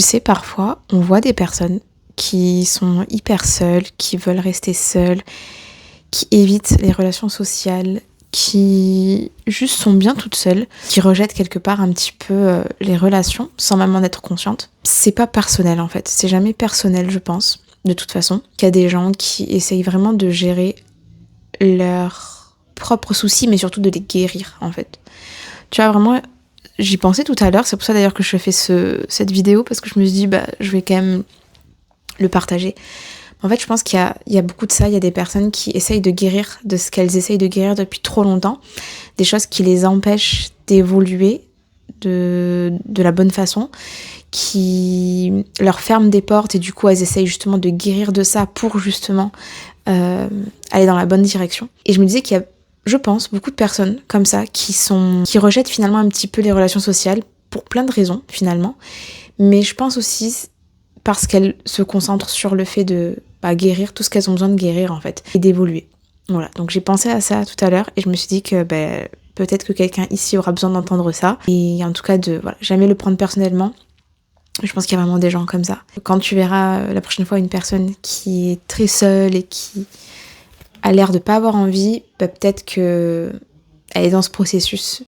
Tu sais, parfois, on voit des personnes qui sont hyper seules, qui veulent rester seules, qui évitent les relations sociales, qui juste sont bien toutes seules, qui rejettent quelque part un petit peu les relations sans même en être consciente. C'est pas personnel en fait, c'est jamais personnel je pense, de toute façon, qu'il y a des gens qui essayent vraiment de gérer leurs propres soucis, mais surtout de les guérir en fait. Tu vois, vraiment, j'y pensais tout à l'heure, c'est pour ça d'ailleurs que je fais cette vidéo, parce que je me suis dit, je vais quand même le partager. En fait, je pense qu'il y a beaucoup de ça, il y a des personnes qui essayent de guérir de ce qu'elles essayent de guérir depuis trop longtemps, des choses qui les empêchent d'évoluer de la bonne façon, qui leur ferment des portes et du coup elles essayent justement de guérir de ça pour justement aller dans la bonne direction. Et je me disais qu'il y a, je pense, beaucoup de personnes comme ça qui rejettent finalement un petit peu les relations sociales pour plein de raisons finalement, mais je pense aussi parce qu'elles se concentrent sur le fait de guérir tout ce qu'elles ont besoin de guérir en fait, et d'évoluer. Voilà, donc j'ai pensé à ça tout à l'heure et je me suis dit que peut-être que quelqu'un ici aura besoin d'entendre ça, et en tout cas de jamais le prendre personnellement. Je pense qu'il y a vraiment des gens comme ça. Quand tu verras la prochaine fois une personne qui est très seule et qui a l'air de pas avoir envie, peut-être que elle est dans ce processus